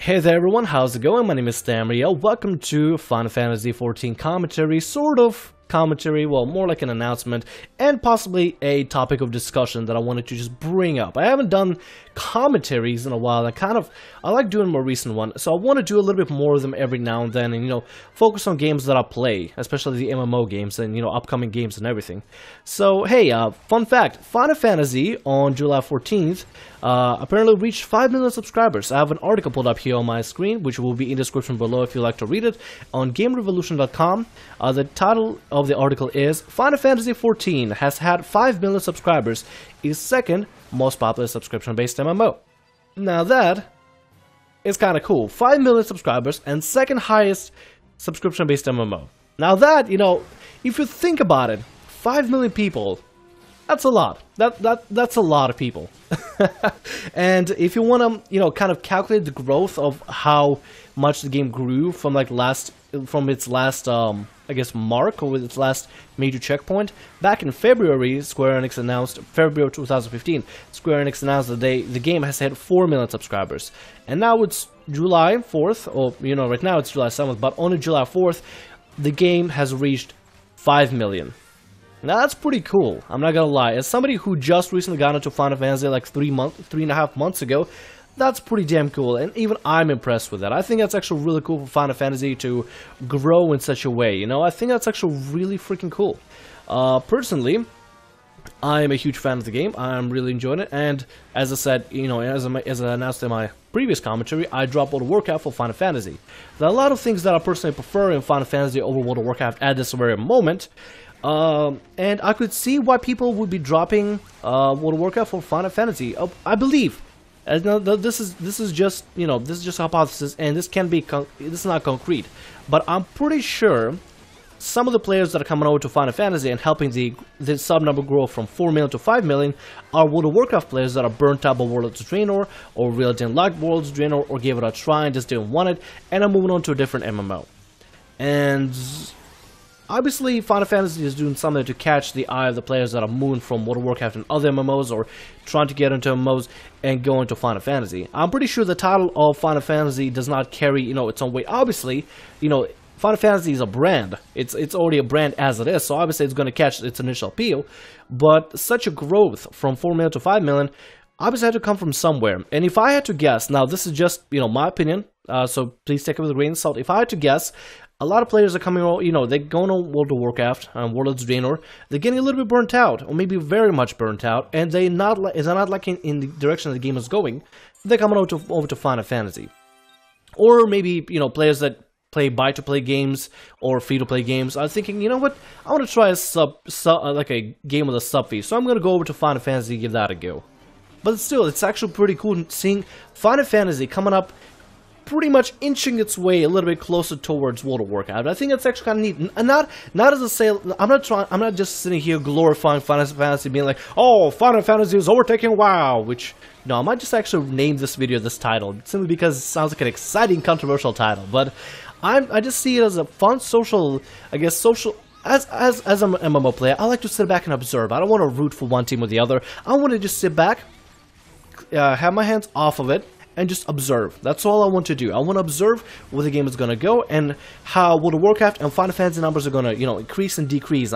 Hey there everyone, how's it going? My name is Stamria. Welcome to Final Fantasy XIV commentary, sort of commentary, well, more like an announcement, and possibly a topic of discussion that I wanted to just bring up. I haven't done commentaries in a while. I like doing more recent one, so I want to do a little bit more of them every now and then, and focus on games that I play, especially the MMO games and upcoming games and everything. So hey, fun fact: Final Fantasy on July 14th apparently reached 5 million subscribers. I have an article pulled up here on my screen, which will be in the description below if you'd like to read it, on GameRevolution.com. The title of the article is Final Fantasy XIV has had 5 million subscribers, is second most popular subscription-based MMO. Now that is kind of cool. 5 million subscribers and second highest subscription-based MMO. Now that, if you think about it, 5 million people, that's a lot. That's a lot of people. And if you want to, kind of calculate the growth of how much the game grew from its last I guess mark, or with its last major checkpoint, back in February, February 2015, Square Enix announced that the game has hit 4 million subscribers. And now it's July 4th, or right now it's July 7th, but on July 4th, the game has reached 5 million. Now that's pretty cool, I'm not gonna lie. As somebody who just recently got into Final Fantasy like 3.5 months ago, that's pretty damn cool, and even I'm impressed with that. I think that's actually really cool for Final Fantasy to grow in such a way, I think that's actually really freaking cool. Personally, I am a huge fan of the game. I'm really enjoying it, and as I said, as I announced in my previous commentary, I dropped World of Warcraft for Final Fantasy. There are a lot of things that I personally prefer in Final Fantasy over World of Warcraft at this very moment. And I could see why people would be dropping World of Warcraft for Final Fantasy. I believe, this is just a hypothesis, and this is not concrete. But I'm pretty sure some of the players that are coming over to Final Fantasy and helping the sub number grow from 4 million to 5 million are World of Warcraft players that are burnt out by World of Draenor, or really didn't like World of Draenor, or gave it a try and just didn't want it, and are moving on to a different MMO. And obviously, Final Fantasy is doing something to catch the eye of the players that are moving from World of Warcraft and other MMOs, or trying to get into MMOs and go into Final Fantasy. I'm pretty sure the title of Final Fantasy does not carry, its own weight. Obviously, Final Fantasy is a brand. It's already a brand as it is, so obviously it's going to catch its initial appeal. But such a growth from 4 million to 5 million obviously had to come from somewhere. And if I had to guess, now this is just, my opinion, so please take it with a grain of salt. If I had to guess, a lot of players are coming, they're going on World of Warcraft and World of Draenor. They're getting a little bit burnt out, or maybe very much burnt out, and they're not liking in the direction the game is going. They're coming over to Final Fantasy. Or maybe, players that play buy-to-play games or free-to-play games are thinking, you know what, I want to try like a game with a sub fee, so I'm going to go over to Final Fantasy and give that a go. But still, it's actually pretty cool seeing Final Fantasy coming up, pretty much inching its way a little bit closer towards World of Warcraft. I think that's actually kind of neat, and not as a sale. I'm not just sitting here glorifying Final Fantasy, being like, oh, Final Fantasy is overtaking WoW. Which, no, I might just actually name this video this title simply because it sounds like an exciting, controversial title. But I just see it as a fun social, I guess, social. As an MMO player, I like to sit back and observe. I don't want to root for one team or the other. I want to just sit back, have my hands off of it, and just observe. That's all I want to do. I want to observe where the game is going to go, and how World of Warcraft and Final Fantasy numbers are going to, increase and decrease.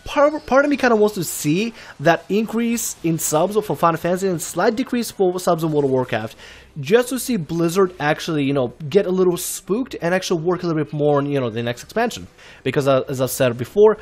Part of me kind of wants to see that increase in subs for Final Fantasy and slight decrease for subs in World of Warcraft, just to see Blizzard actually, get a little spooked and actually work a little bit more on, the next expansion. Because as I've said before,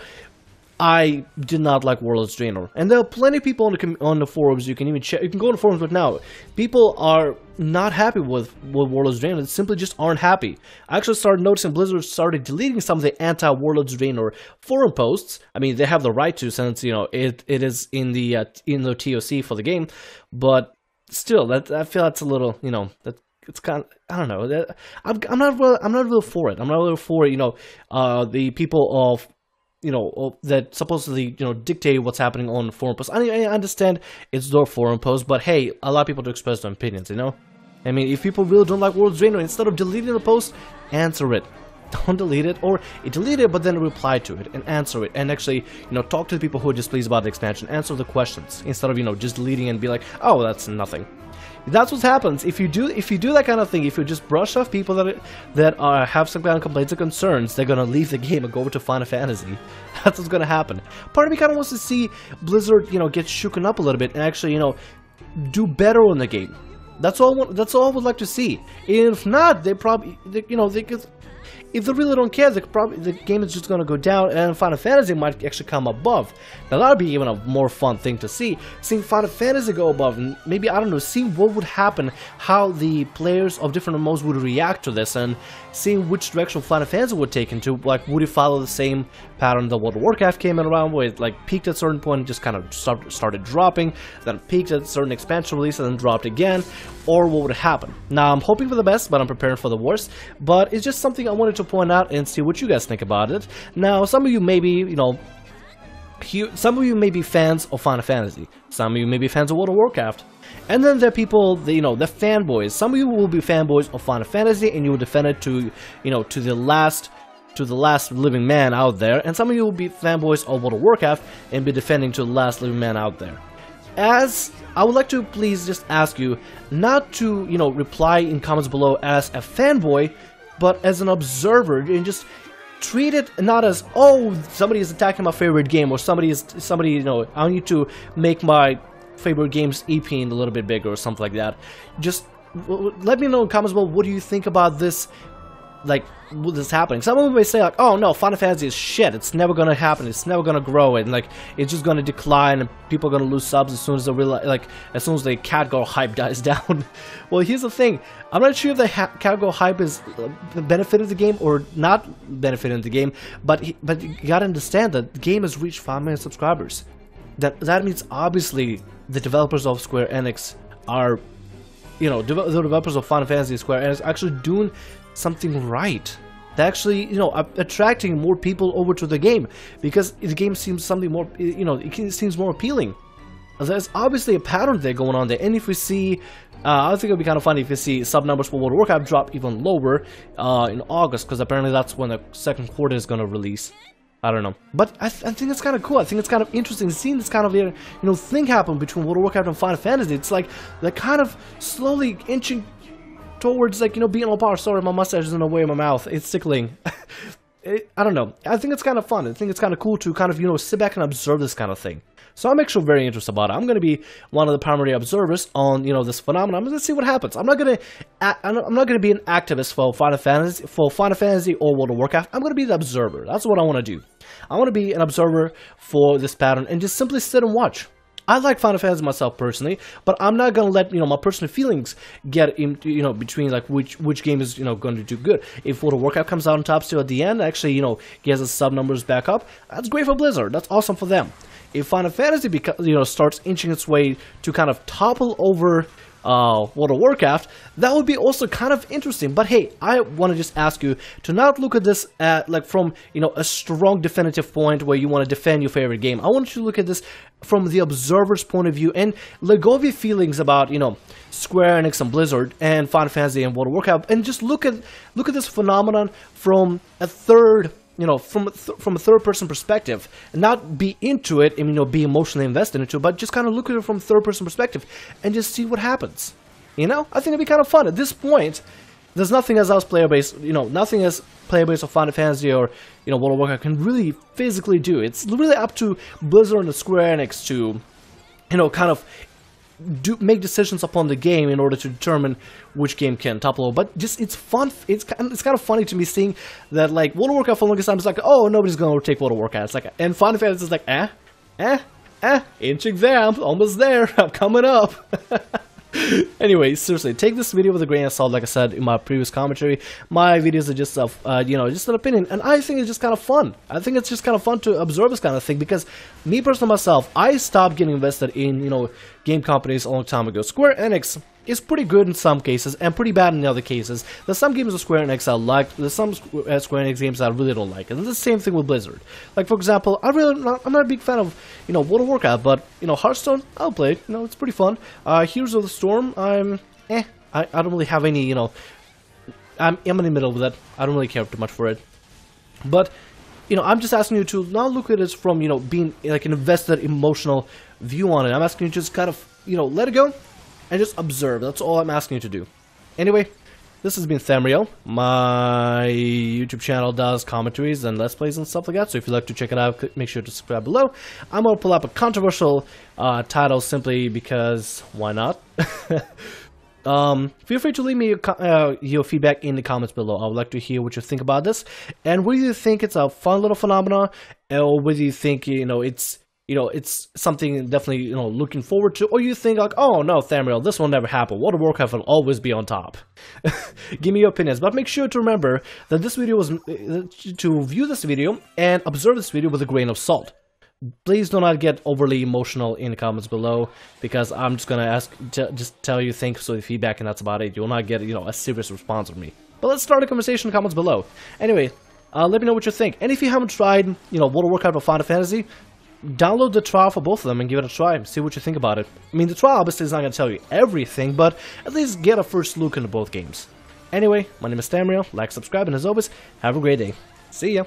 I did not like World of Draenor, and there are plenty of people on the forums. You can even check. You can go on the forums right now. People are not happy with World of Draenor. They simply just aren't happy. I actually started noticing Blizzard started deleting some of the anti-World of Draenor forum posts. I mean, they have the right to, since it is in the TOC for the game. But still, I feel that's a little, that. It's kind of, I don't know. I'm not really for it. I'm not really for the people of, that supposedly, dictate what's happening on forum posts. I understand it's their forum post, but hey, allow people to express their opinions, I mean, if people really don't like World of Draenor, instead of deleting the post, answer it. Don't delete it, or delete it, but then reply to it, and answer it, and actually, talk to the people who are displeased about the expansion, answer the questions, instead of, just deleting and be like, oh, that's nothing. That's what happens if you do that kind of thing. If you just brush off people that have some kind of complaints or concerns, they're gonna leave the game and go over to Final Fantasy. That's what's gonna happen. Part of me kind of wants to see Blizzard, get shooken up a little bit and actually, do better on the game. That's all. That's all I would like to see. And if not, they probably, they could. If they really don't care, the game is just gonna go down, and Final Fantasy might actually come above. Now that would be even a more fun thing to see. Seeing Final Fantasy go above, and maybe, I don't know, seeing what would happen, how the players of different MMOs would react to this, and seeing which direction Final Fantasy would take into. Like, would it follow the same pattern that World of Warcraft came in around, where it like peaked at a certain point and just kind of started dropping, then peaked at a certain expansion release and then dropped again, or what would happen? Now I'm hoping for the best, but I'm preparing for the worst. But it's just something I wanted to point out and see what you guys think about it. Now, some of you may be, some of you may be fans of Final Fantasy. Some of you may be fans of World of Warcraft. And then there are people, the fanboys. Some of you will be fanboys of Final Fantasy, and you will defend it to, to the last living man out there. And some of you will be fanboys of World of Warcraft and be defending to the last living man out there. As I would like to please just ask you not to, reply in comments below as a fanboy, but as an observer, and just treat it not as, oh, somebody is attacking my favorite game, or somebody, I need to make my favorite game's EP a little bit bigger or something like that. Just let me know in comments below, what do you think about this, like, what is happening. Some of them may say, like, oh no, Final Fantasy is shit, it's never gonna happen, it's never gonna grow, and like, it's just gonna decline, and people are gonna lose subs as soon as they realize, like, as soon as the Catgirl hype dies down. Well, here's the thing, I'm not sure if the Catgirl hype is benefiting the game or not benefiting the game, but you gotta understand that the game has reached 5 million subscribers. That means obviously the developers of Square Enix are, the developers of Final Fantasy Square Enix are actually doing something right. They're actually, attracting more people over to the game, because the game seems something more, it seems more appealing. There's obviously a pattern there going on there, and if we see, I think it'll be kind of funny if we see sub numbers for World of Warcraft drop even lower in August, because apparently that's when the second quarter is going to release. I don't know, but I think it's kind of cool. I think it's kind of interesting seeing this kind of thing happen between World of Warcraft and Final Fantasy. It's like they're kind of slowly inching towards, like, being all power. Sorry, my mustache is in the way of my mouth. It's tickling. I don't know. I think it's kind of fun. I think it's kind of cool to kind of, sit back and observe this kind of thing. So I'm actually very interested about it. I'm going to be one of the primary observers on, this phenomenon. I'm going to see what happens. I'm not going to be an activist for Final Fantasy or World of Warcraft. I'm going to be the observer. That's what I want to do. I want to be an observer for this pattern and just simply sit and watch. I like Final Fantasy myself personally, but I'm not gonna let my personal feelings get in, between like which game is going to do good. If World of Warcraft comes out on top still at the end, actually gets its sub numbers back up, that's great for Blizzard. That's awesome for them. If Final Fantasy starts inching its way to kind of topple over World of Warcraft, that would be also kind of interesting. But hey, I want to just ask you to not look at this like from a strong definitive point where you want to defend your favorite game. I want you to look at this from the observer's point of view and let go of your feelings about Square Enix and Blizzard and Final Fantasy and World of Warcraft, and just look at this phenomenon from a third from a third-person perspective, and not be into it and be emotionally invested into it, but just kind of look at it from a third-person perspective and just see what happens. I think it'd be kind of fun. At this point, there's nothing as else player base, nothing as player base of Final Fantasy or World of Warcraft can really physically do. It's really up to Blizzard and Square Enix to kind of make decisions upon the game in order to determine which game can topple. But just it's fun. It's kind of funny to me seeing that, like, World of Warcraft for the longest time is like, oh, nobody's gonna overtake World of Warcraft. It's like, and Final Fantasy is like, inching there. I'm almost there. I'm coming up. Anyway, seriously, take this video with a grain of salt. Like I said in my previous commentary, my videos are just just an opinion, and I think it's just kind of fun. I think it's just kind of fun to observe this kind of thing, because me personally myself, I stopped getting invested in game companies a long time ago. Square Enix is pretty good in some cases and pretty bad in other cases. There's some games of Square Enix I like, there's some Square Enix games I really don't like, and it's the same thing with Blizzard. Like, for example, I'm not a big fan of World of Warcraft, but Hearthstone, I'll play it. It's pretty fun. Heroes of the Storm, I don't really have any, I'm in the middle with that. I don't really care too much for it. But I'm just asking you to not look at it from being like an invested emotional view on it. I'm asking you to just kind of let it go and just observe. That's all I'm asking you to do. Anyway, this has been Thamriel. My YouTube channel does commentaries and let's plays and stuff like that, so if you'd like to check it out, make sure to subscribe below. I'm going to pull up a controversial title simply because why not? Feel free to leave me your feedback in the comments below. I would like to hear what you think about this, and whether you think it's a fun little phenomenon, or whether you think it's something definitely looking forward to, or you think like, oh no, Thamriel, this will never happen. World of Warcraft will always be on top. Give me your opinions, but make sure to remember that this video was to view this video and observe this video with a grain of salt. Please do not get overly emotional in the comments below, because I'm just gonna just tell you thanks for the feedback, and that's about it. You will not get a serious response from me. But let's start a conversation in the comments below. Anyway, let me know what you think. And if you haven't tried, World of Warcraft or Final Fantasy, download the trial for both of them and give it a try. See what you think about it. I mean, the trial obviously is not gonna tell you everything, but at least get a first look into both games. Anyway, my name is Thamriel. Like, subscribe, and as always, have a great day. See ya.